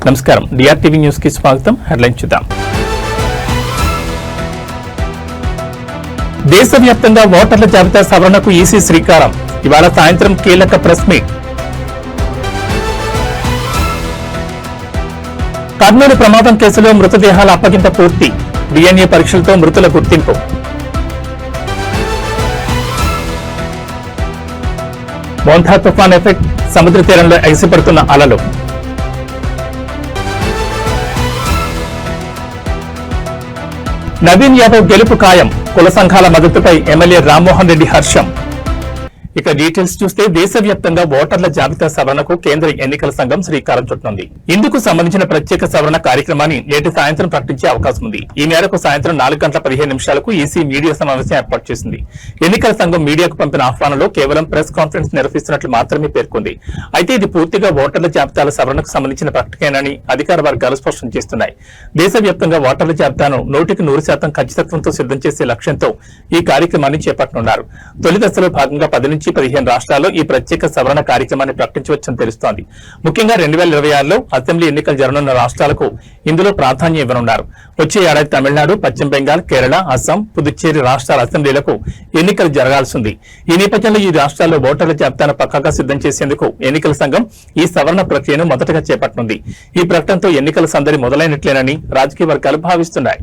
నమస్కారం డిఆర్టీవీ న్యూస్ కి స్వాగతం. హెడ్లైన్స్ చూద్దాం. దేశవ్యాప్తంగా ఓటర్ల జాబితా సవరణకు ఈసీ శ్రీకారం. ఇవాళ సాయంత్రం కీలక ప్రెస్ మీట్. కర్నూలు ప్రమాదం కేసులో మృతదేహాల అప్పగింత పూర్తి. డిఎన్ఏ పరీక్షలతో మృతుల గుర్తింపు. మోంథా తుఫాన్ ఎఫెక్ట్, సముద్ర తీరంలో ఎగసిపడుతున్న అలలు. నవీన్ యాదవ్ గెలుపు ఖాయం. కుల సంఘాల మద్దతుపై ఎమ్మెల్యే రామ్మోహన్ రెడ్డి హర్షం. ఇక డీటెయిల్స్ చూస్తే దేశవ్యాప్తంగా ఓటర్ల జాబితా సవరణకు కేంద్ర ఎన్నికల సంఘం శ్రీకారం చుట్టనుంది. ఇందుకు సంబంధించిన ప్రత్యేక సవరణ కార్యక్రమాన్ని నేటి సాయంత్రం ప్రకటించే అవకాశం ఉంది. ఈ మేరకు సాయంత్రం 4:15 ఈసీ మీడియా సమావేశం ఏర్పాటు చేసింది. ఎన్నికల సంఘం మీడియాకు పంపిన ఆహ్వానంలో కేవలం ప్రెస్ కాన్ఫరెన్స్ నిర్వహిస్తున్నట్లు మాత్రమే పేర్కొంది. అయితే ఇది పూర్తిగా ఓటర్ల జాబితాల సవరణకు సంబంధించిన ప్రకటనేనని అధికార వర్గాలు స్పష్టం చేస్తున్నాయి. దేశవ్యాప్తంగా ఓటర్ల జాబితాను 100% ఖచ్చితత్వంతో సిద్ధం చేసే లక్ష్యంతో ఈ కార్యక్రమాన్ని చేపట్టనున్నారు. తొలి దశలో భాగంగా 10 నుంచి 15 రాష్ట్రాల్లో ఈ ప్రత్యేక సవరణ కార్యక్రమాన్ని ప్రకటించవచ్చని తెలుస్తోంది. ముఖ్యంగా 2026లో అసెంబ్లీ ఎన్నికలు జరగనున్న రాష్ట్రాలకు ఇందులో ప్రాధాన్యం ఇవ్వనున్నారు. వచ్చే ఏడాది తమిళనాడు, పశ్చిమ బెంగాల్, కేరళ, అస్సాం, పుదుచ్చేరి రాష్ట్రాల అసెంబ్లీలకు ఎన్నికలు జరగాల్సింది. ఈ నేపథ్యంలో ఈ రాష్ట్రాల్లో ఓటర్ల జాబితాను పక్కాగా సిద్ధం చేసేందుకు ఎన్నికల సంఘం ఈ సవరణ ప్రక్రియను మొదటగా చేపట్టనుంది. ఈ ప్రకటనతో ఎన్నికల సందడి మొదలైనట్లేనని రాజకీయ వర్గాలు భావిస్తున్నాయి.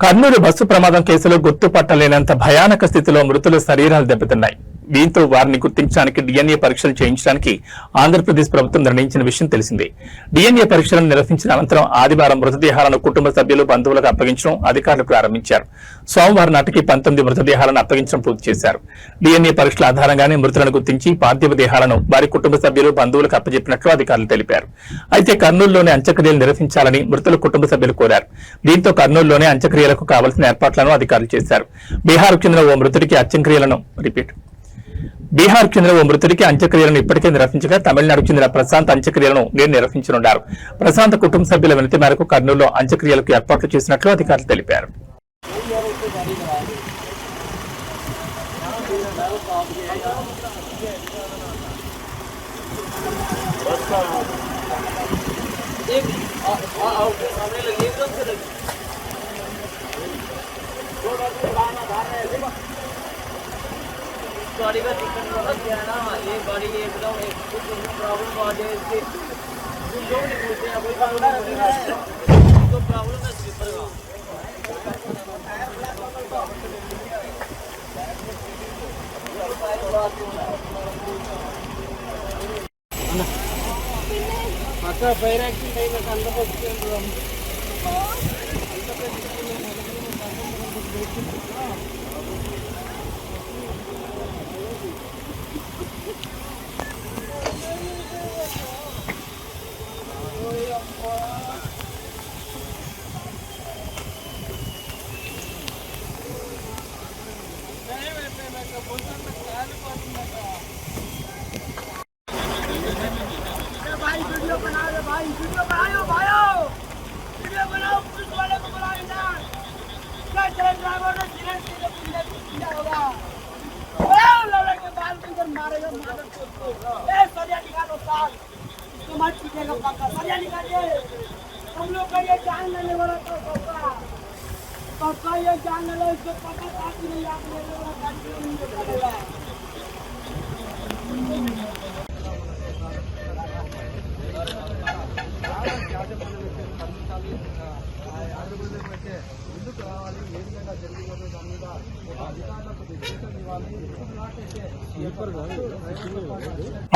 కర్నూలు బస్సు ప్రమాదం కేసులో గుర్తుపట్టలేనంత భయానక స్థితిలో మృతుల శరీరాలు దెబ్బతిన్నాయి. దీంతో వారిని గుర్తించడానికి డిఎన్ఏ పరీక్షలు చేయించడానికి ఆంధ్రప్రదేశ్ ప్రభుత్వం నిర్ణయించిన విషయం తెలిసిందే. డిఎన్ఏ పరీక్షలను నిర్వహించిన అనంతరం ఆదివారం మృతదేహాలను కుటుంబ సభ్యులు, బంధువులకు అప్పగించడం అధికారులు ప్రారంభించారు. సోమవారం నాటికి 19 మృతదేహాలను అప్పగించడం పూర్తి చేశారు. డిఎన్ఏ పరీక్షల ఆధారంగానే మృతులను గుర్తించి పార్థివ దేహాలను వారి కుటుంబ సభ్యులు, బంధువులకు అప్పచెప్పినట్లు అధికారులు తెలిపారు. అయితే కర్నూలులోనే అంత్యక్రియలు నిర్వహించాలని మృతుల కుటుంబ సభ్యులు కోరారు. దీంతో కర్నూలులోనే అంత్యక్రియలకు కావాల్సిన ఏర్పాట్లను అధికారులు చేశారు. బీహార్కు చెందిన ఓ మృతుడికి అంత్యక్రియలను ఇప్పటికే నిర్వహించగా తమిళనాడుకు చెందిన ప్రశాంత్ అంత్యక్రియలను నేడు నిర్వహించనున్నారు. ప్రశాంత్ కుటుంబ సభ్యుల వినతి మేరకు కర్నూలులో అంత్యక్రియలకు ఏర్పాట్లు చేసినట్లు అధికారులు తెలిపారు. गाड़ी का टिकट वाला क्या है ना, ये गाड़ी एकदम कुछ प्रॉब्लम आ जाए इसके जो नहीं पूछते हैं कोई तो प्रॉब्लम है स्लीपर का। अच्छा ఫైర్ యాక్సిడెంట్ అయిన సందర్భంలో हम लोग का ये जान लेने वाला तो पापा ये जान ले लो, इसको पापा साथ नहीं याद लेने वाला गाड़ी नहीं चलेगा।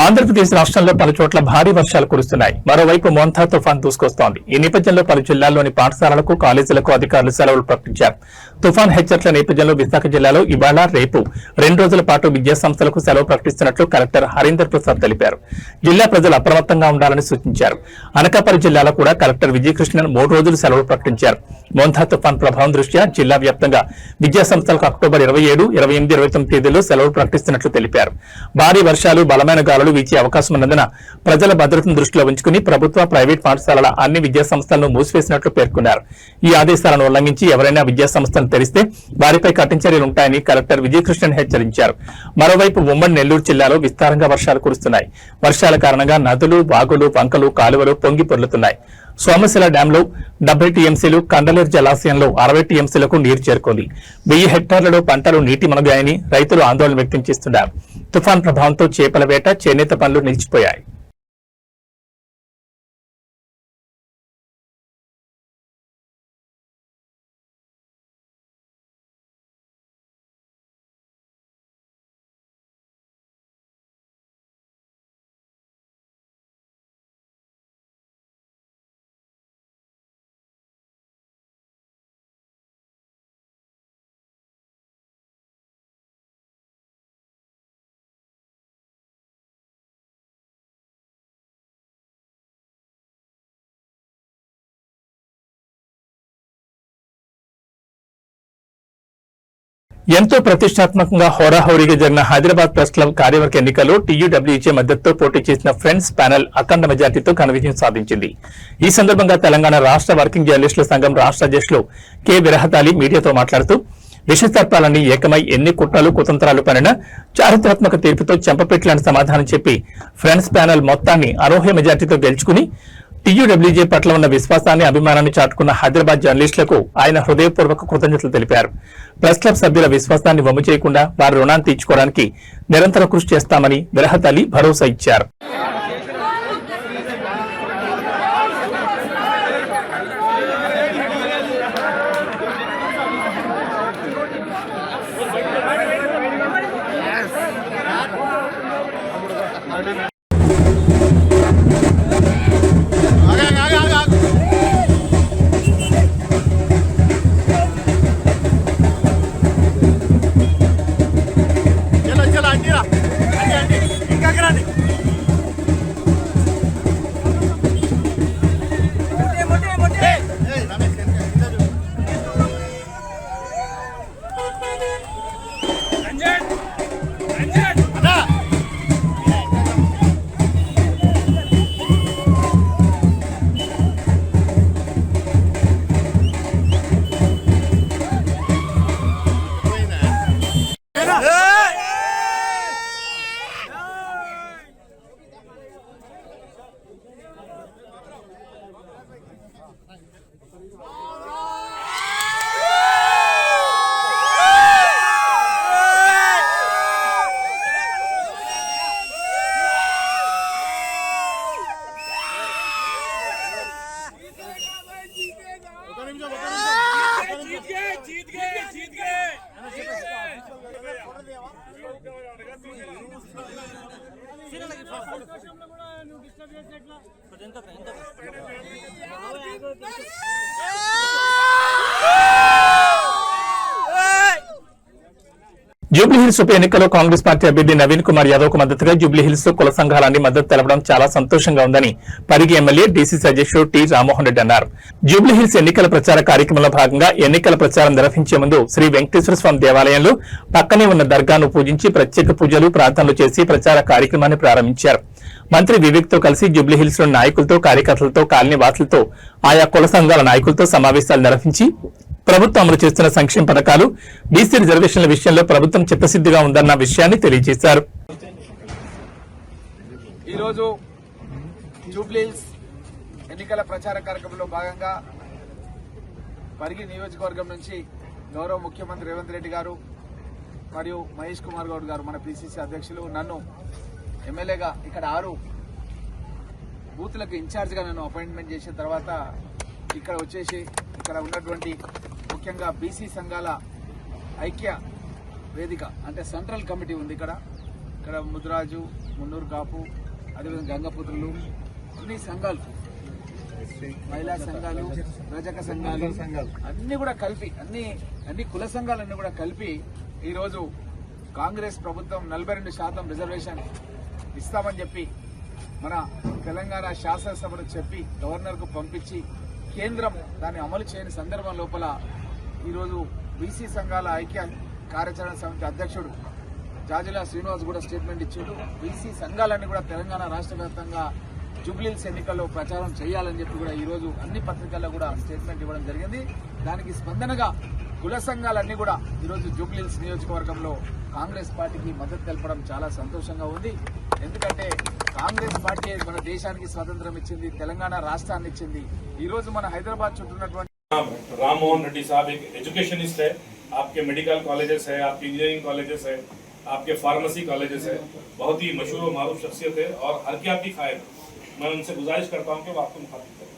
ఆంధ్రప్రదేశ్ రాష్ట్రంలో పలు చోట్ల భారీ వర్షాలు కురుస్తున్నాయి. మరోవైపు మోంథా తుఫాన్ దూసుకొస్తోంది. ఈ నేపథ్యంలో పలు జిల్లాల్లోని పాఠశాలలకు, కాలేజీలకు అధికారులు సెలవులు ప్రకటించారు. తుఫాన్ హెచ్చరికల నేపథ్యంలో విశాఖ జిల్లాలో ఇవాళ, రేపు 2 రోజుల పాటు విద్యా సంస్థలకు సెలవు ప్రకటిస్తున్నట్లు కలెక్టర్ హరీందర్ ప్రసాద్ తెలిపారు. జిల్లా ప్రజలు అప్రమత్తంగా ఉండాలని సూచించారు. అనకాపల్లి జిల్లాలో కూడా కలెక్టర్ విజయకృష్ణన్ 3 రోజులు సెలవు ప్రకటించారు. మోంథా తుఫాన్ ప్రభావం దృష్ట్యా జిల్లా వ్యాప్తంగా విద్యా సంస్థలకు అక్టోబర్ 27, 28, 29 తేదీల్లో సెలవులు ప్రకటిస్తున్నట్లు తెలిపారు. భారీ వర్షాలు, బలమైన గాలులు వీచే అవకాశం ఉన్నందున ప్రజల భద్రతను దృష్టిలో ఉంచుకుని ప్రభుత్వ, ప్రైవేట్ పాఠశాలల అన్ని విద్యా సంస్థలను మూసివేసినట్లు పేర్కొన్నారు. ఈ ఆదేశాలను ఉల్లంఘించి ఎవరైనా విద్యా సంస్థలను తెరిస్తే వారిపై కఠిన చర్యలు ఉంటాయని కలెక్టర్ విజయకృష్ణన్ హెచ్చరించారు. మరోవైపు ఉమ్మడి నెల్లూరు జిల్లాలో విస్తారంగా వర్షాలు కురుస్తున్నాయి. వర్షాల కారణంగా నదులు, వాగులు, వంకలు, కాలువలు పొంగి పొర్లుతున్నాయి. సోమశిల డ్యాంలో 70 టీఎంసీలు, కండలేరు జలాశయంలో 60 టీఎంసీలకు నీరు చేరుకుంది. 1000 హెక్టార్లలో పంటలు నీటి మునగాయని రైతులు ఆందోళన వ్యక్తం చేస్తున్నారు. తుఫాన్ ప్రభావంతో చేపల వేట, చేనేత పనులు నిలిచిపోయాయి. ఎంతో ప్రతిష్టాత్మకంగా హోరాహోరీగా జరిగిన హైదరాబాద్ ప్రెస్ క్లబ్ కార్యవర్గ ఎన్నికల్లో టీయూడబ్ల్యూజే మద్దతుతో పోటీ చేసిన ఫ్రెండ్స్ ప్యానెల్ అఖండ మెజార్టీతో ఘన విజయం సాధించింది. ఈ సందర్భంగా తెలంగాణ రాష్ట్ర వర్కింగ్ జర్నలిస్టుల సంఘం రాష్ట్ర అధ్యక్షులు కె విరహతాలి మీడియాతో మాట్లాడుతూ విషసర్పాలన్నీ ఏకమై ఎన్ని కుట్రలు, కుతంత్రాలు పనిన చారిత్రాత్మక తీర్పుతో చెంపపెట్టలేని సమాధానం చెప్పి ఫ్రెండ్స్ ప్యానెల్ మొత్తాన్ని అనూహ్య మెజార్టీతో గెలుచుకుని టీయూడబ్ల్యూజే పట్ల ఉన్న విశ్వాసాన్ని, అభిమానాన్ని చాటుకున్న హైదరాబాద్ జర్నలిస్టులకు ఆయన హృదయపూర్వక కృతజ్ఞతలు తెలిపారు. ప్రెస్ క్లబ్ సభ్యుల విశ్వాసాన్ని వమ్ము చేయకుండా వారి రుణాన్ని తీర్చుకోవడానికి నిరంతర కృషి చేస్తామని విరహతాలి భరోసా ఇచ్చారు. జూబ్లీహిల్స్ ఉప ఎన్నికలో కాంగ్రెస్ పార్టీ అభ్యర్థి నవీన్ కుమార్ యాదవ్ కు మద్దతుగా జూబ్లీహిల్స్ కుల సంఘాలన్నీ మద్దతు తెలపడం చాలా సంతోషంగా ఉందని పరిగి ఎమ్మెల్యే డీసీసీ అధ్యక్షుడు టి రామ్మోహన్ రెడ్డి అన్నారు. జూబ్లీహిల్స్ ఎన్నికల ప్రచార కార్యక్రమంలో భాగంగా ఎన్నికల ప్రచారం నిర్వహించే ముందు శ్రీ వెంకటేశ్వర స్వామి దేవాలయంలో పక్కనే ఉన్న దర్గాను పూజించి ప్రత్యేక పూజలు, ప్రార్థనలు చేసి ప్రచార కార్యక్రమాన్ని ప్రారంభించారు. మంత్రి వివేక్ తో కలిసి జూబ్లీహిల్స్ లోని నాయకులతో, కార్యకర్తలతో, కాలనీ వాసులతో, ఆయా కుల సంఘాల నాయకులతో సమావేశాలు నిర్వహించి ప్రభుత్వం అమలు చేస్తున్న సంక్షేమ పథకాలు, బీసీ రిజర్వేషన్ల విషయంలో ప్రభుత్వం చిత్తశుద్ధిగా ఉందన్న విషయాన్ని తెలియజేశారు. ఈరోజు జూబ్లీహిల్స్ ఎన్నికల ప్రచార కార్యక్రమంలో భాగంగా పరిగి నియోజకవర్గం నుంచి గౌరవ ముఖ్యమంత్రి రేవంత్ రెడ్డి గారు మరియు మహేష్ కుమార్ గౌడ్ గారు మన పిసిసి అధ్యక్షులు నన్ను ఎమ్మెల్యేగా ఇక్కడ 6 బూత్లకు ఇన్ఛార్జ్గా నన్ను అపాయింట్మెంట్ చేసిన తర్వాత ఇక్కడ వచ్చేసి ఇక్కడ ఉన్నటువంటి ముఖ్యంగా బీసీ సంఘాల ఐక్య వేదిక అంటే సెంట్రల్ కమిటీ ఉంది. ఇక్కడ ముద్రాజు, మున్నూరు కాపు, అదేవిధంగా గంగపుత్రులు, అన్ని సంఘాలు, మహిళా సంఘాలు, రజక సంఘాలు అన్ని కూడా కలిపి అన్ని కుల సంఘాలన్నీ కూడా కలిపి ఈరోజు కాంగ్రెస్ ప్రభుత్వం 42% రిజర్వేషన్ ఇస్తామని చెప్పి మన తెలంగాణ శాసనసభను చెప్పి గవర్నర్కు పంపించి కేంద్రం దాన్ని అమలు చేయని సందర్భం లోపల ఈరోజు బీసీ సంఘాల ఐక్య కార్యాచరణ సమితి అధ్యక్షుడు జాజుల శ్రీనివాస్ కూడా స్టేట్మెంట్ ఇచ్చాడు. బీసీ సంఘాలన్నీ కూడా తెలంగాణ రాష్ట్ర వ్యాప్తంగా జూబ్లీహిల్స్ ఎన్నికల్లో ప్రచారం చేయాలని చెప్పి కూడా ఈరోజు అన్ని పత్రికల్లో కూడా స్టేట్మెంట్ ఇవ్వడం జరిగింది. దానికి స్పందనగా కుల సంఘాలన్నీ కూడా ఈరోజు జూబ్లీహిల్స్ నియోజకవర్గంలో కాంగ్రెస్ పార్టీకి మద్దతు తెలపడం చాలా సంతోషంగా ఉంది. ఎందుకంటే కాంగ్రెస్ పార్టీ మన దేశానికి స్వాతంత్రం ఇచ్చింది, తెలంగాణ రాష్ట్రాన్ని ఇచ్చింది. ఈ రోజు మన హైదరాబాద్ చుట్టూ ఉన్నటువంటి राम मोहन रेड्डी साहब एक एजुकेशनिस्ट है, आपके मेडिकल कॉलेजेस है, आपके इंजीनियरिंग कॉलेजेस है, आपके फार्मेसी कॉलेजेस है, बहुत ही मशहूर और मारूफ शख्सियत है और हर की आपकी खायर। मैं उनसे गुजारिश करता हूँ कि वो आपको मुखातिब करें।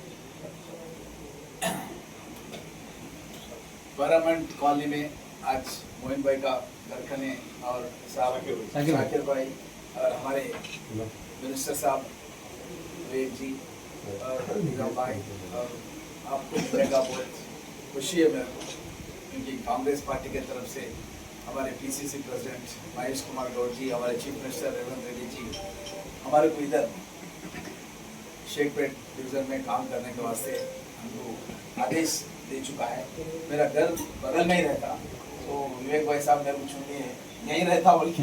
पार्लियामेंट कॉलोनी में आज मोइन भाई का दरखने और शाकिर भाई और हमारे मिनिस्टर साहब विवेक जी और निजाम भाई और आपको मिलेगा बहुत खुशी है मेरे को, क्योंकि कांग्रेस पार्टी की तरफ से हमारे पीसीसी प्रेसिडेंट महेश कुमार गौड़ जी, हमारे चीफ मिनिस्टर रेवंत रेड्डी जी हमारे को इधर शेखपेट डिवीजन में काम करने के वास्ते हमको आदेश दे चुका है। मेरा घर बगल में ही रहता, तो विवेक भाई साहब मेरे को चुनिए यहीं रहता बोल के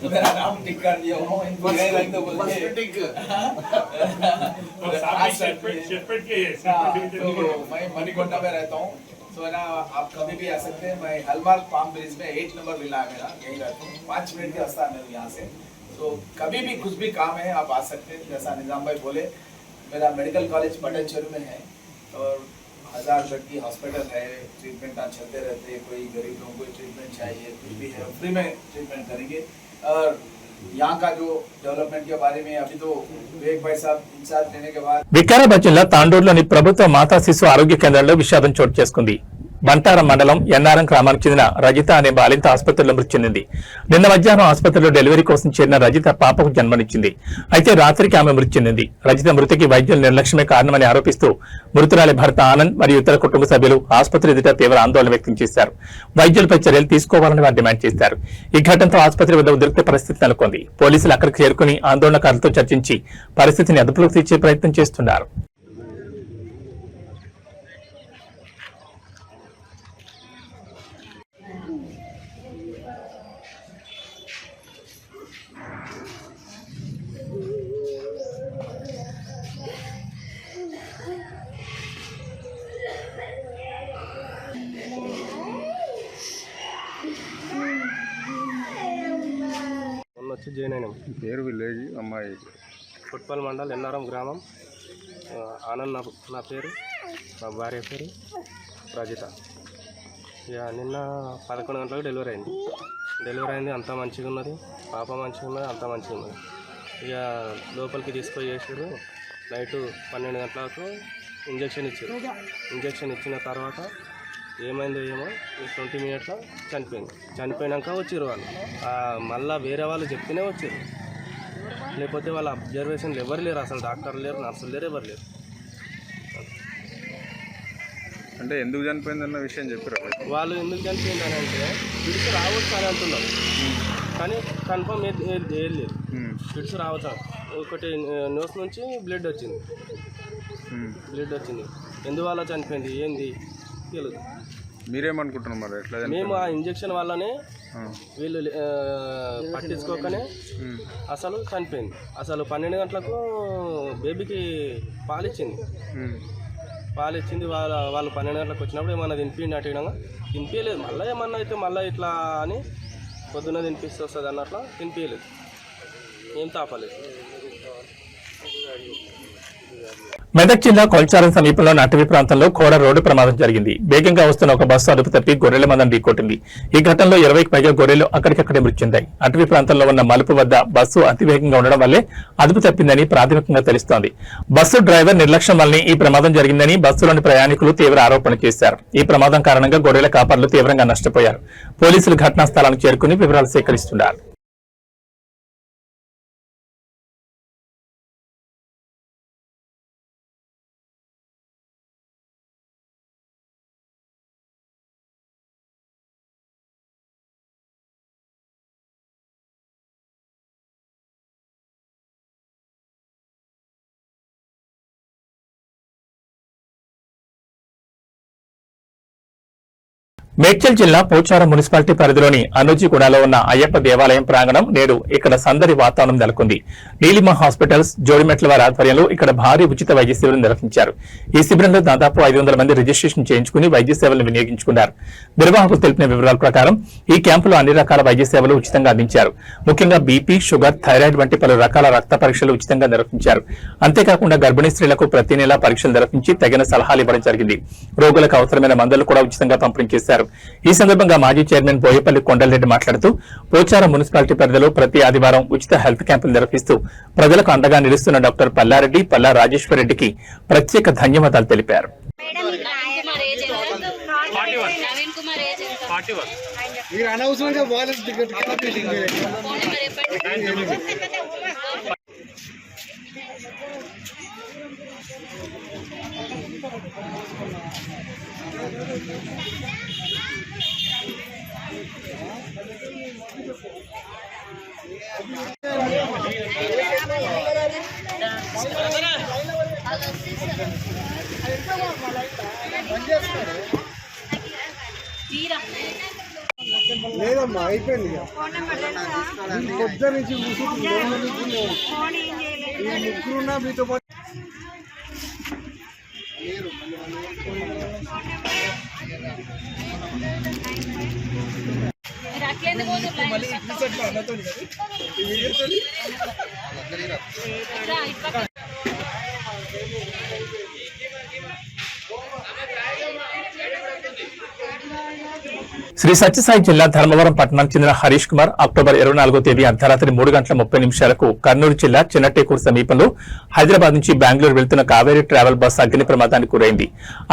मेरा नाम टिक कर दिया हूँ, इनको यहीं रख दो बोल के। तो मैं मणिकोटा में रहता हूँ, तो ना आप कभी भी आ सकते हैं। मैं हलमार्ग पाम ब्रिज में 8 नंबर विला है मेरा, यहीं रहता हूँ। 5 मिनट का रास्ता है मेरे यहाँ से, तो कभी भी कुछ भी काम है आप आ सकते हैं। जैसा निजाम भाई बोले, मेरा मेडिकल कॉलेज पटनचेरू में है और 1000 बेड की हॉस्पिटल है, ट्रीटमेंट चलते रहते हैं। कोई गरीब लोगों को ट्रीटमेंट चाहिए, कुछ भी है फ्री में ट्रीटमेंट करेंगे। और यहाँ का जो डेवलपमेंट के बारे में अभी तो विवेक भाई साहब इंचार्ज लेने के बाद వికారాబాద్ జిల్లా తాండూరులోని ప్రభుత్వ మాతా శిశు ఆరోగ్య కేంద్రంలో విషాదం చోటు చేసుకుంది. బంటారం మండలం ఎన్నారం గ్రామానికి చెందిన రజిత అనే బాలింత ఆసుపత్రిలో మృతి చెందింది. నిన్న మధ్యాహ్నం ఆసుపత్రిలో డెలివరీ కోసం చేరిన రజిత పాపకు జన్మనిచ్చింది. అయితే రాత్రికి ఆమె మృతి చెందింది. రజిత మృతికి వైద్యుల నిర్లక్ష్యమే కారణమని ఆరోపిస్తూ మృతురాలి భర్త ఆనంద్ మరియు ఇతర కుటుంబ సభ్యులు ఆసుపత్రి ఎదుట తీవ్ర ఆందోళన వ్యక్తం చేశారు. వైద్యులపై చర్యలు తీసుకోవాలని వారు డిమాండ్ చేశారు. ఈ ఘటనతో ఆసుపత్రి వద్ద ఉద్రిక్త పరిస్థితి నెలకొంది. పోలీసులు అక్కడికి చేరుకుని ఆందోళనకారులతో చర్చించి పరిస్థితిని అదుపులోకి తెచ్చే ప్రయత్నం చేస్తున్నారు. వచ్చి జాయిన్ అయినాం. పేరు విలేజ్ అమ్మాయి ఫుట్బాల్ మండల్ ఎన్నారం గ్రామం. ఆనంద్ నా పేరు, నా భార్య పేరు రజిత. ఇక నిన్న 11 గంటలకు డెలివరీ అయింది. అంతా మంచిగా ఉన్నది, పాప మంచిగా ఉన్నది, అంతా మంచిగా ఉన్నది. ఇక లోపలికి తీసుకొని చేసారు. నైట్ 12 గంటలకు ఇంజక్షన్ ఇచ్చారు. ఇంజక్షన్ ఇచ్చిన తర్వాత ఏమైందో ఏమో 20 మినిట్స్లో చనిపోయింది. చనిపోయినాక వచ్చారు వాళ్ళు. మళ్ళీ వేరే వాళ్ళు చెప్తేనే వచ్చారు, లేకపోతే వాళ్ళ అబ్జర్వేషన్లు ఎవరు లేరు. అసలు డాక్టర్లు లేరు, నర్సులు లేరు, ఎవరు లేరు. అంటే ఎందుకు చనిపోయిందన్న విషయం చెప్పారు వాళ్ళు. ఎందుకు చనిపోయింది అని అంటే పిడిచి రావచ్చు అని అంటున్నారు, కానీ కన్ఫర్మ్ ఏం లేదు. పిడిచి రావచ్చు. ఒకటి నోస్ నుంచి బ్లడ్ వచ్చింది. ఎందువల్ల చనిపోయింది ఏంది తెలియదు. మీరేమనుకుంటున్నారు మరి ఎట్లా? మేము ఆ ఇంజక్షన్ వల్లనే వీళ్ళు పట్టించుకోకనే అసలు చనిపోయింది. అసలు 12 గంటలకు బేబీకి పాలిచ్చింది. వాళ్ళు 12 గంటలకు వచ్చినప్పుడు ఏమన్నా తినిపిండి అటగా తినిపించలేదు. మళ్ళీ ఏమన్నా అయితే మళ్ళీ ఇట్లా అని పొద్దున్న తినిపిస్తే వస్తుంది అన్నట్లా తినిపించలేదు, ఏం తాపలేదు. మెదక్ జిల్లా కొల్చారం సమీపంలోని అటవీ ప్రాంతంలో కోడ రోడ్డు ప్రమాదం జరిగింది. వేగంగా వస్తున్న ఒక బస్సు అదుపు తప్పి గొర్రెల మందను ఢీకొట్టింది. ఈ ఘటనలో 20కి పైగా గొర్రెలు అక్కడికక్కడే మృతి చెందాయి. అటవీ ప్రాంతంలో ఉన్న మలుపు వద్ద బస్సు అతివేగంగా ఉండడం వల్లే అదుపు తప్పిందని ప్రాథమికంగా తెలుస్తోంది. బస్సు డ్రైవర్ నిర్లక్ష్యం వల్లనే ఈ ప్రమాదం జరిగిందని బస్సులోని ప్రయాణికులు తీవ్ర ఆరోపణలు చేశారు. ఈ ప్రమాదం కారణంగా గొర్రెల కాపర్లు తీవ్రంగా నష్టపోయారు. పోలీసులు ఘటనా స్థలానికి చేరుకుని వివరాలు సేకరిస్తున్నారు. మేడ్చల్ జిల్లా పోచారం మున్సిపాలిటీ పరిధిలోని అనుజిగూడలో ఉన్న అయ్యప్ప దేవాలయం ప్రాంగణం నేడు ఇక్కడ సందడి వాతావరణం నెలకొంది. నీలిమ హాస్పిటల్స్ జోడిమెట్ల వారి ఆధ్వర్యంలో ఇక్కడ భారీ ఉచిత వైద్య సేవలు నిర్వహించారు. ఈ శిబిరంలో దాదాపు 500 మంది రిజిస్ట్రేషన్ చేయించుకుని వైద్య సేవలను వినియోగించుకున్నారు. నిర్వాహకులు తెలిపిన వివరాల ప్రకారం ఈ క్యాంపులో అన్ని రకాల వైద్య సేవలు ఉచితంగా అందించారు. ముఖ్యంగా బీపీ, షుగర్, థైరాయిడ్ వంటి పలు రకాల రక్త పరీక్షలు ఉచితంగా నిర్వహించారు. అంతేకాకుండా గర్భిణీ స్త్రీలకు ప్రతి నెలా పరీక్షలు నిర్వహించి తగిన సలహాలు ఇవ్వడం జరిగింది. రోగులకు అవసరమైన మందులు కూడా ఉచితంగా పంపిణీ చేశారు. ఈ సందర్భంగా మాజీ చైర్మన్ బోయపల్లి కొండలరెడ్డి మాట్లాడుతూ పోచారం మున్సిపాలిటీ పరిధిలో ప్రతి ఆదివారం ఉచిత హెల్త్ క్యాంపులు నిర్వహిస్తూ ప్రజలకు అండగా నిలుస్తున్న డాక్టర్ పల్లారెడ్డి, పల్లా రాజేశ్వరరెడ్డికి ప్రత్యేక ధన్యవాదాలు తెలిపారు. లేదమ్మా అయిపోయింది. పొద్దు నుంచి ముగ్గురున్నా మీతో పాటు శ్రీ సత్యసాయి జిల్లా ధర్మవరం పట్టణానికి చెందిన హరీష్ కుమార్ అక్టోబర్ 24వ తేదీ అర్ధరాత్రి 3:30 కర్నూలు జిల్లా చిన్నటేకూరు సమీపంలో హైదరాబాద్ నుంచి బెంగళూరు వెళ్తున్న కావేరీ ట్రావెల్ బస్ అగ్ని ప్రమాదానికి గురైంది.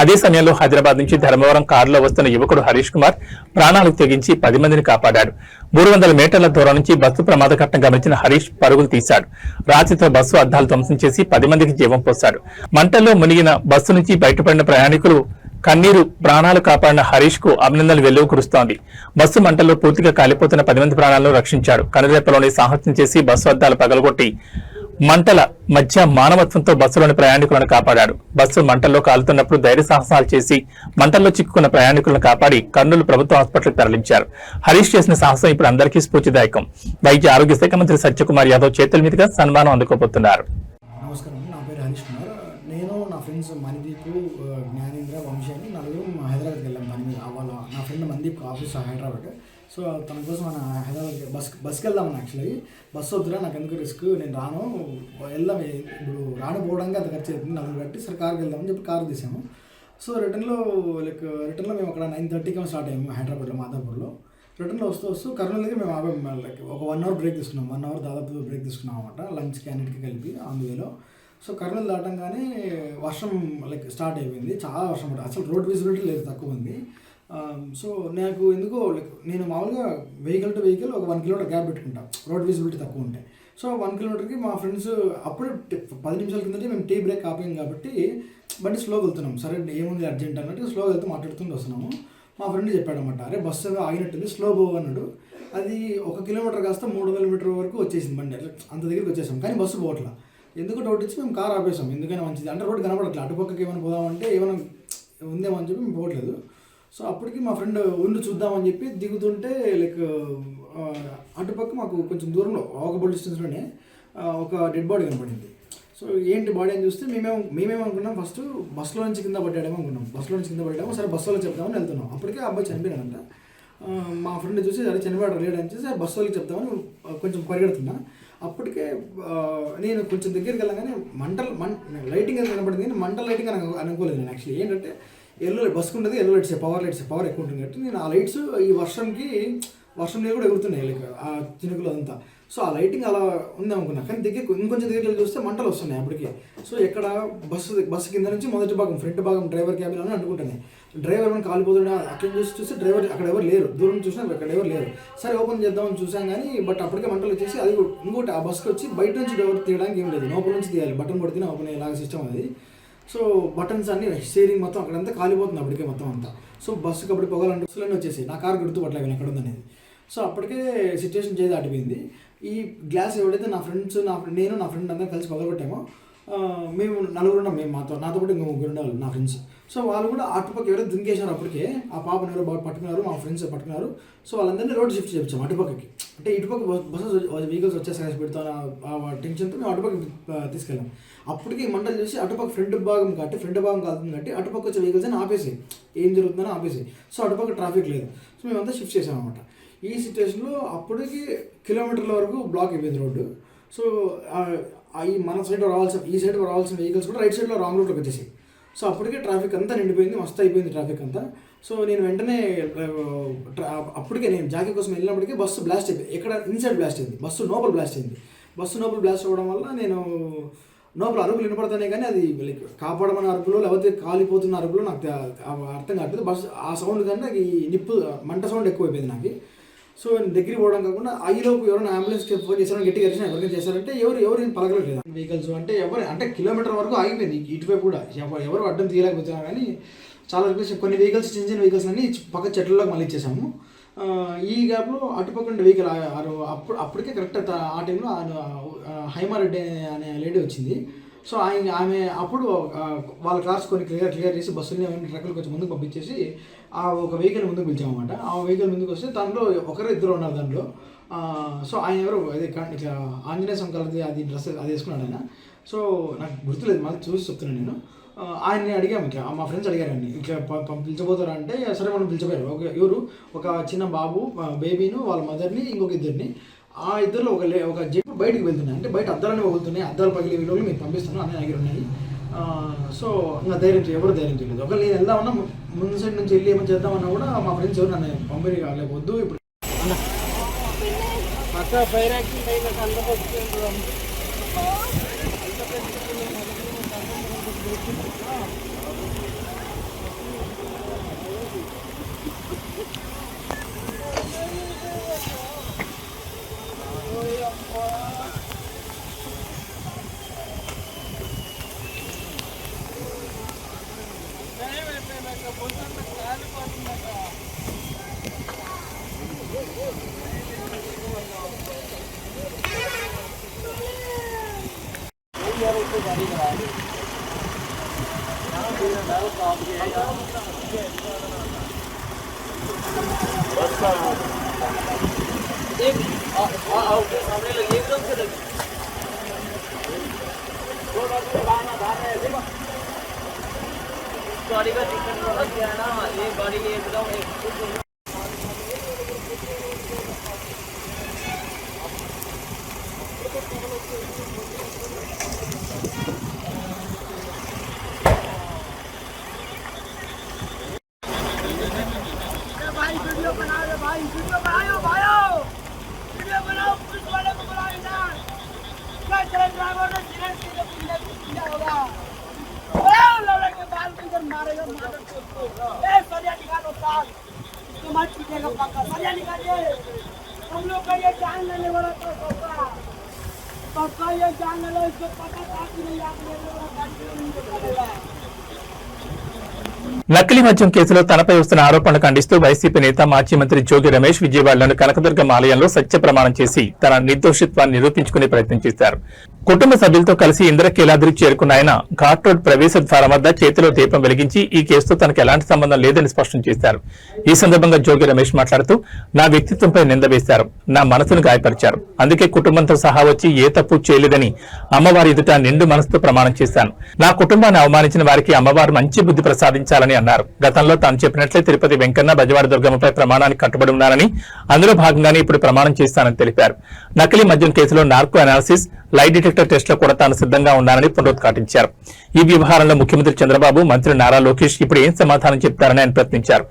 అదే సమయంలో హైదరాబాద్ నుంచి ధర్మవరం కారులో వస్తున్న యువకుడు హరీష్ కుమార్ ప్రాణాలకు తెగించి 10 మందిని కాపాడాడు. 300 మీటర్ల దూరం నుంచి బస్సు ప్రమాదఘట్టం గమనించిన హరీష్ పరుగులు తీశాడు. రాత్రితో బస్సు అద్దాలు ధ్వంసం చేసి 10 మందికి జీవం పోశాడు. మంటల్లో మునిగిన బస్సు నుంచి బయటపడిన ప్రయాణికులు కన్నీరు ప్రాణాలు కాపాడిన హరీష్ కు అభినందనలు వెల్లువ కురుస్తోంది. బస్సు మంటల్లో పూర్తిగా కాలిపోతున్న 10 మంది ప్రాణాలను రక్షించాడు. కనురెప్పలోని సాహసం చేసి బస్సు అద్దాలు పగలగొట్టి మంటల మధ్య మానవత్వంతో బస్సులోని ప్రయాణికులను కాపాడాడు. బస్సు మంటల్లో కాలుతున్నప్పుడు ధైర్య సాహసాలు చేసి మంటల్లో చిక్కుకున్న ప్రయాణికులను కాపాడి కర్నూలు ప్రభుత్వ హాస్పిటల్కి తరలించారు. హరీష్ చేసిన సాహసం ఇప్పుడు అందరికీ స్ఫూర్తిదాయకం. వైద్య ఆరోగ్య శాఖ మంత్రి సత్యకుమార్ యాదవ్ చేతుల మీదుగా సన్మానం అందుకోబోతున్నారు. నమస్కారం, నా పేరు హరీష్ కుమార్. నేను నా ఫ్రెండ్స్ మణిదీప్, జ్ఞానేంద్ర, వంశీ అని నలుగురు హైదరాబాద్కి వెళ్ళాం. పని మీద వాళ్ళ నా friend Manideep office Hyderabad. So తన కోసం మన హైదరాబాద్ బస్కి వెళ్దామని. యాక్చువల్లీ బస్సు వద్దురా, నాకు ఎందుకు రిస్క్, నేను రాను, వెళ్దాం, ఇప్పుడు రాను పోవడానికి అంత ఖర్చు అవుతుంది నలుగురు బట్టి, సరే కార్కి వెళ్దామని చెప్పి కారు తీసాము. సో రిటర్న్లో మేము అక్కడ 9:30కి స్టార్ట్ అయ్యాము హైదరాబాద్లో, మాదాపూర్లో. రిటర్న్లో వస్తూ కర్నూలు దగ్గర మేము ఒక 1 అవర్ బ్రేక్ తీసుకున్నాం. 1 అవర్ దాదాపు బ్రేక్ తీసుకున్నాం అనమాట, లంచ్కి అన్నిటికీ కలిపి అందువేలో. సో కర్నూలు దాటంగానే వర్షం స్టార్ట్ అయిపోయింది, చాలా వర్షం పడింది. అసలు రోడ్ విజిబిలిటీ లేదు, తక్కువ ఉంది. సో నాకు ఎందుకో నేను మామూలుగా వెహికల్ టు వెహికల్ ఒక 1 కిలోమీటర్ గ్యాప్ పెట్టుకుంటాను రోడ్ విజిబిలిటీ తక్కువ ఉంటే. సో 1 కిలోమీటర్కి మా ఫ్రెండ్స్ అప్పుడే 10 నిమిషాల కిందటే మేము టీ బ్రేక్ ఆపాం కాబట్టి బండి స్లోగా వెళ్తున్నాం. సరే ఏముంది అర్జెంట్ అన్నట్టు స్లోగా వెళ్తూ మాట్లాడుతుంటూ వస్తున్నాము. మా ఫ్రెండ్ చెప్పాడు అనమాట, అరే బస్సు ఆగినట్టుంది, స్లో పో అన్నాడు. అది 1 కిలోమీటర్ కాస్త 300 మీటర్ వరకు వచ్చేసింది బండి, అంత దగ్గరికి వచ్చేసాం. కానీ బస్సు పోవట్లా. ఎందుకు డౌట్ వచ్చి మేము కార్ ఆపేసాం, ఎందుకైనా మంచిది అంటే రోడ్డు కనపడట్లేదు, అటుపక్కకి ఏమైనా పోదామంటే ఏమైనా ఉందేమో అని చెప్పి మేము పోవట్లేదు. సో అప్పటికి మా ఫ్రెండ్ ఉండి చూద్దామని చెప్పి దిగుతుంటే అటుపక్క మాకు కొంచెం దూరంలో వాకబుల్ డిస్టెన్స్లోనే ఒక డెడ్ బాడీ కనపడింది. సో ఏంటి బాడీ అని చూస్తే మేమేమనుకున్నాం, ఫస్ట్ బస్సులో నుంచి కింద పడ్డాడేమో అనుకున్నాం. బస్సులో నుంచి కింద పడ్డాము, సరే బస్సులో చెప్తామని వెళ్తున్నాం. అప్పటికే ఆ అబ్బాయి చనిపోయాడంట. మా ఫ్రెండ్ చూసి అరే చనిపోయాడు లేడు అని చూసి బస్సు వాళ్ళకి చెప్తామని కొంచెం పరిగెడుతున్నా. అప్పటికే నేను కొంచెం దగ్గరికి వెళ్ళగానే లైటింగ్ అది కనపడింది, కానీ మంటల లైటింగ్ అని అనుకోలేదు నేను. యాక్చువల్లీ ఏంటంటే బస్సుకు ఉంటుంది ఎల్లో లైట్స్, పవర్ ఎక్కువ ఉంటుంది కాబట్టి నేను ఆ లైట్స్ ఈ వర్షం నీళ్ళు కూడా ఎగురుతున్నాయి ఆ చినుకులు అదంతా. సో ఆ లైటింగ్ అలా ఉంది అనుకున్నా, కానీ ఇంకొంచెం దగ్గరికి చూస్తే మంటలు వస్తున్నాయి అప్పటికే. సో ఎక్కడ బస్సు కింద నుంచి మొదటి భాగం ఫ్రంట్ భాగం డ్రైవర్ క్యాబిన్ అని అనుకుంటున్నాయి. డ్రైవర్ మనం కాలిపోతున్నా అట్లా చూస్తే డ్రైవర్ అక్కడ ఎవరు లేరు, దూరం చూసినా అక్కడ ఎవరు లేరు. సరే ఓపెన్ చేద్దామని చూసాం, కానీ బట్ అప్పటికే మంటలు వచ్చేసి అది ఇంకోటి ఆ బస్కి వచ్చి బయట నుంచి డ్రైవర్ తీయడానికి ఏం లేదు, లోపల నుంచి తీయాలి, బటన్ కొడితేనే ఓపెన్ అయ్యేలాగా సిస్టమ్ అది. సో బటన్స్ అన్ని స్టీరింగ్ మొత్తం అక్కడంతా కాలిపోతుంది అప్పటికే మొత్తం అంతా. సో బస్సుకి అప్పుడు పొగలంటే బస్సులన్నీ వచ్చేసి నా కారు గుర్తుపట్టలేదు ఎక్కడ ఉందనేది. సో అప్పటికే సిచ్యువేషన్ చేసి దాటిపోయింది. ఈ గ్లాస్ ఎవడైతే నా ఫ్రెండ్ అందరం కలిసి పగలగొట్టామో మేము నలుగురు ఉన్నాం, మేము నాతో పాటు ఇంకో ముగ్గురు ఉండాలి నా ఫ్రెండ్స్. సో వాళ్ళు కూడా అటుపక్క ఎవరో దుంకేశారు. అప్పటికే ఆ పాపను ఎవరో బాగా పట్టుకున్నారు, మా ఫ్రెండ్స్ పట్టుకున్నారు. సో వాళ్ళందరినీ రోడ్ షిఫ్ట్ చేయించాం అటుపక్కకి. అంటే ఇటుపక్క బస్సెస్ వెహికల్స్ వచ్చేసాయి పెడతాను ఆ టెన్షన్తో మేము అటుపక్క తీసుకెళ్ళాం. అప్పటికి మంటలు చేసి అటుపక్క ఫ్రంట్ భాగం కాలుతుంది కాబట్టి అటుపక్క వచ్చే వెహికల్స్ అని ఆపేసి ఏం జరుగుతుందని ఆపేసి. సో అటుపక్క ట్రాఫిక్ లేదు. సో మేమంతా షిఫ్ట్ చేసాం అనమాట. ఈ సిచ్యువేషన్లో అప్పటికి కిలోమీటర్ల వరకు బ్లాక్ అయిపోయింది రోడ్డు. సో ఈ మన సైడ్ ఈ సైడ్ రావాల్సిన వెహికల్స్ కూడా రైట్ సైడ్లో రాంగ్ రూట్లోకి వచ్చేసాయి. సో అప్పటికే ట్రాఫిక్ అంతా నిండిపోయింది, మస్తు అయిపోయింది ట్రాఫిక్ అంతా. సో నేను వెంటనే అప్పటికే నేను జాకీ కోసం వెళ్ళినప్పటికీ బస్సు బ్లాస్ట్ అయిపోయింది. ఎక్కడ ఇన్సైడ్ బ్లాస్ట్ అయింది, బస్సు లోపల బ్లాస్ట్ అయింది. బస్సు లోపల బ్లాస్ట్ అవ్వడం వల్ల నేను లోపల అరుపులు వినపడతానే కానీ అది లైక్ కాపాడమని అరుపులో లేకపోతే కాలిపోతున్న అరుపులో నాకు అర్థం కావట్లేదు. బస్సు ఆ సౌండ్ కానీ నాకు ఈ మంట సౌండ్ ఎక్కువైపోయింది నాకు. సో నేను దగ్గరికి పోవడం కాకుండా ఈలోపు ఎవరైనా అంబులెన్స్కి ఫోన్ చేశారని గట్టిగా అరిచినా ఎవరికైనా చేశారంటే ఎవరు ఏం పలకలేదు. వెహికల్స్ అంటే కిలోమీటర్ వరకు ఆగిపోయింది. ఇటువైపు కూడా ఎవరు అడ్డం తీయలేకపోతున్నారు. కానీ చాలా కొన్ని వెహికల్స్ చిన్న వెహికల్స్ అన్ని పక్క చెట్లలోకి మళ్ళీ ఇచ్చేసాము. ఈ గ్యాప్లో అటుపక్క ఉండే వెహికల్ అప్పటికే కరెక్ట్ ఆ టైంలో హైమారెడ్డి అనే లేడీ వచ్చింది. సో ఆమె అప్పుడు వాళ్ళ కార్స్ కొన్ని క్లియర్ చేసి బస్సుని ట్రక్కులు కొంచెం ముందుకు పంపించేసి ఆ ఒక వెహికల్ ముందుకు పిలిచామన్నమాట. ఆ వెహికల్ ముందుకు వస్తే దాంట్లో ఇద్దరు ఉన్నారు దాంట్లో. సో ఆయన ఎవరు అదే ఇట్లా ఆంజనేయ స్వామి కలది అది డ్రెస్ అది వేసుకున్నాడు ఆయన. సో నాకు గుర్తులేదు, మళ్ళీ చూసి చెప్తున్నాను నేను. ఆయన్ని అడిగాము, ఇట్లా మా ఫ్రెండ్స్ అడిగారండి ఇట్లా పిలిచబోతారా అంటే సరే మనం పిలిచిపోయారు. ఎవరు ఒక చిన్న బాబు బేబీను వాళ్ళ మదర్ని ఇంకొక ఇద్దరిని. ఆ ఇద్దరులో ఒక జీప్ బయటకు వెళ్తున్నాయి. అంటే బయట అద్దాలనే వెళ్తున్నాయి, అద్దాలు పగిలి వీళ్ళు మీకు పంపిస్తున్నాను అన్నీ దగ్గర ఉన్నాయి. సో ఇంకా ఎవరు ధైర్యం చేయలేదు. ఒకవేళ నేను వెళ్దామన్నా ముందు సైడ్ నుంచి వెళ్ళి ఏమైనా చేద్దామన్నా కూడా మా ఫ్రెండ్స్ ఎవరు నన్ను పంపిణీ కాలేకపోద్దు. ఇప్పుడు गाड़ी का टिकट लग गया ना, ये गाड़ी एकदम हम लोग का ये जान लेने वाला तो पक्का ये जान ले लो, इसको पता था कि नहीं आप लेने वाला गाड़ी నకిలీ మద్యం కేసులో తనపై వస్తున్న ఆరోపణలు ఖండిస్తూ వైసీపీ నేత మాజీ మంత్రి జోగి రమేష్ విజయవాడలోని కనకదుర్గం ఆలయంలో సత్య ప్రమాణం చేసి తన నిర్దోషిత్వాన్ని నిరూపించుకునే ప్రయత్నం చేశారు. కుటుంబ సభ్యులతో కలిసి ఇంద్రకీలాద్రికి చేరుకున్న ఆయన ఘాట్ రోడ్ ప్రవేశ ద్వారం వద్ద చేతిలో దీపం వెలిగించి ఈ కేసుతో తనకు ఎలాంటి సంబంధం లేదని స్పష్టం చేశారు. ఈ సందర్భంగా జోగి రమేష్ మాట్లాడుతూ నా వ్యక్తిత్వంపై నింద వేశారు, నా మనసును గాయపరిచారు. అందుకే కుటుంబంతో సహా వచ్చి ఏ తప్పు చేయలేదని అమ్మవారి ఎదుట నిండు మనసుతో ప్రమాణం చేశాను. నా కుటుంబాన్ని అవమానించిన వారికి అమ్మవారు మంచి బుద్ధి ప్రసాదించాలని అన్నారు. గతంలో తాను చెప్పినట్లే తిరుపతి వెంకన్న బెజవాడ దుర్గమ్మపై ప్రమాణానికి కట్టుబడి ఉన్నానని, అందులో భాగంగానే ఇప్పుడు ప్రమాణం చేస్తానని తెలిపారు. నకిలీ మద్యం కేసులో narco analysis, lie detector test లో కూడా తాను సిద్ధంగా ఉన్నానని పునరుద్ఘాటించారు. ఈ వ్యవహారంలో ముఖ్యమంత్రి చంద్రబాబు, మంత్రి నారా లోకేష్ ఇప్పుడు ఏం సమాధానం చెప్తారని ఆయన ప్రశ్నించారు.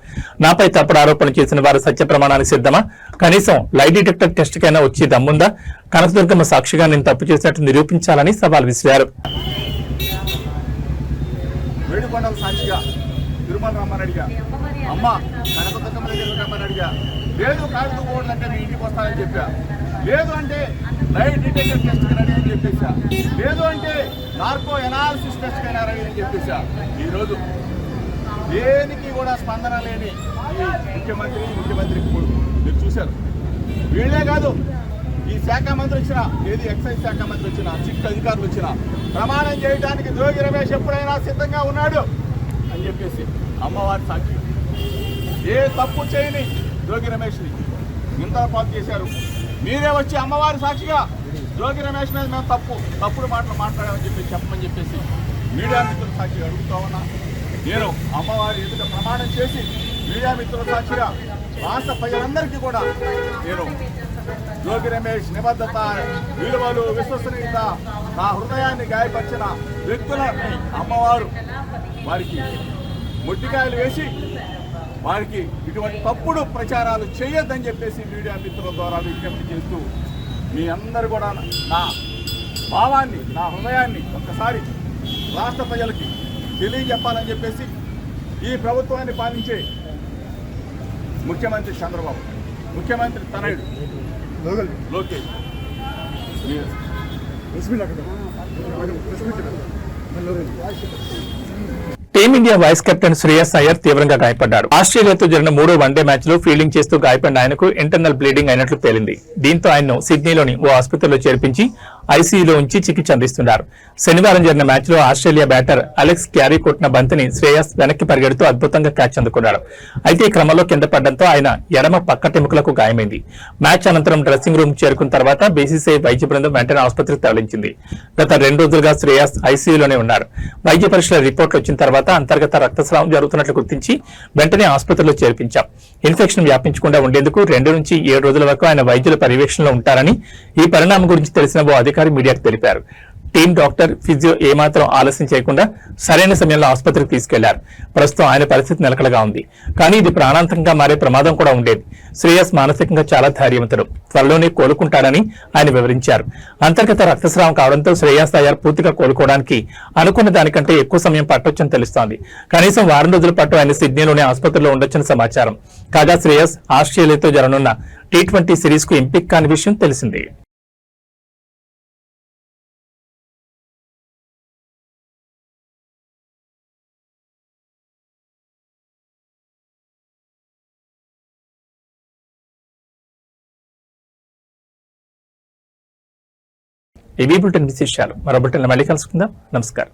నాపై తప్పుడు ఆరోపణలు చేసిన వారు సత్య ప్రమాణానికి సిద్ధమా? కనీసం లై డిటెక్టర్ టెస్ట్ కైనా వచ్చి దమ్ముందా? కనకదుర్గమ్మ సాక్షిగా నేను తప్పు చేసినట్టు నిరూపించాలని సవాల్ విసిరారు. తిరుమల రమ్మనడిగా, అమ్మ కనకదుర్గమ్మ దగ్గర రమ్మనడిగా, లేదు కాదు పోవాలంటే నేను ఇంటికి వస్తానని చెప్పా, లేదు అంటే లైట్ డిటెక్టర్ టెస్ట్కి రెడీ అని చెప్పేసా, లేదు అంటే నార్కో ఎనాలిసిస్ టెస్ట్కైనా రెడీ అని చెప్పేసా. ఈరోజు దేనికి కూడా స్పందన లేని ఈ ముఖ్యమంత్రి కొడుకు మీరు చూశారు. వీళ్ళే కాదు ఈ శాఖ మంత్రి వచ్చినా, ఏది ఎక్సైజ్ శాఖ మంత్రి వచ్చినా, చిక్ అధికారులు వచ్చినా ప్రమాణం చేయడానికి జోగి రమేష్ ఎప్పుడైనా సిద్ధంగా ఉన్నాడు అని చెప్పేసి అమ్మవారి సాక్షి. ఏ తప్పు చేయని జోగి రమేష్ని నిందపాలు చేశారు. మీరే వచ్చి అమ్మవారి సాక్షిగా జోగి రమేష్ మీద మేము తప్పుడు మాటలు మాట్లాడామని చెప్పమని చెప్పేసి మీడియా మిత్రుల సాక్షిగా అడుగుతా ఉన్నా. నేను అమ్మవారి ఎదుట ప్రమాణం చేసి మీడియా మిత్రుల సాక్షిగా రాష్ట్ర ప్రజలందరికీ కూడా నేను జోగి రమేష్ నిబద్ధత, విలువలు, విశ్వసనీయత, నా హృదయాన్ని గాయపరిచిన వ్యక్తులని అమ్మవారు వారికి ముట్టికాయలు వేసి వారికి ఇటువంటి తప్పుడు ప్రచారాలు చేయొద్దని చెప్పేసి మీడియా మిత్రుల ద్వారా విజ్ఞప్తి చేస్తూ మీ అందరూ కూడా నా భావాన్ని, నా హృదయాన్ని ఒక్కసారి రాష్ట్ర ప్రజలకి తెలియజెప్పాలని చెప్పేసి ఈ ప్రభుత్వాన్ని పాలించే ముఖ్యమంత్రి చంద్రబాబు, ముఖ్యమంత్రి తనయుడు Lokesh team India vice captain Shreyas Iyer తీవ్రంగా గాయపడ్డాడు. ఆస్ట్రేలియాతో జరిగిన 3వ వన్డే మ్యాచ్ లో ఫీల్డింగ్ చేస్తూ గాయపడిన ఆయనకు ఇంటర్నల్ బ్లీడింగ్ అయినట్లు తేలింది. దీంతో ఆయన్ను సిడ్నీలోని ఓ ఆసుపత్రిలో చేర్పించి ఐసీయూలో ఉంచి చికిత్స అందిస్తున్నారు. శనివారం జరిగిన మ్యాచ్ లో ఆస్ట్రేలియా బ్యాటర్ అలెక్స్ క్యారీ కొట్టిన బంతిని శ్రేయస్ వెనక్కి పరిగెడుతూ అద్భుతంగా క్యాచ్ అందుకున్నాడు. అయితే ఈ క్రమంలో కింద పడడంతో ఆయన ఎడమ పక్కటెముకలకు గాయమైంది. మ్యాచ్ అనంతరం డ్రెస్సింగ్ రూమ్ చేరుకున్న తర్వాత బీసీసీఐ వైద్య బృందం వెంటనే ఆసుపత్రికి తరలించింది. గత 2 రోజులుగా శ్రేయస్ ఐసీయూలోనే ఉన్నారు. వైద్య పరీక్షల రిపోర్ట్లు వచ్చిన తర్వాత అంతర్గత రక్తస్రావం జరుగుతున్నట్లు గుర్తించి వెంటనే ఆసుపత్రిలో చేర్పించాం. ఇన్ఫెక్షన్ వ్యాపించకుండా ఉండేందుకు 2 నుంచి 7 రోజుల వరకు ఆయన వైద్యుల పర్యవేక్షణలో ఉంటారని ఈ పరిణామం గురించి తెలిసిన ఓ అధికారి మీడియాకు తెలిపారు. టీం డాక్టర్, ఫిజియో ఏమాత్రం ఆలస్యం చేయకుండా సరైన సమయంలో ఆసుపత్రికి తీసుకెళ్లారు. ప్రస్తుతం ఆయన పరిస్థితి నిలకడగా ఉంది. కానీ ఇది ప్రాణాంతకంగా మారే ప్రమాదం కూడా ఉండేది. శ్రేయస్ మానసికంగా చాలా ధైర్యవంతుడు, త్వరలోనే కోలుకుంటాడని ఆయన వివరించారు. అంతర్గత రక్తస్రావం కావడంతో శ్రేయస్ అయ్యర్ పూర్తిగా కోలుకోవడానికి అనుకున్న దానికంటే ఎక్కువ సమయం పట్టొచ్చని తెలుస్తోంది. కనీసం వారం రోజుల పాటు ఆయన సిడ్నీలోనే ఆసుపత్రిలో ఉండొచ్చని సమాచారం. కాగా శ్రేయస్ ఆస్ట్రేలియాతో జరగనున్న T20 సిరీస్ కు ఎంపిక కాని విషయం తెలిసిందే. ఏబీ బులెటిన్ విశేషాలు మరో బులెటిన్లో మళ్ళీ కలుసుకుందాం. నమస్కారం.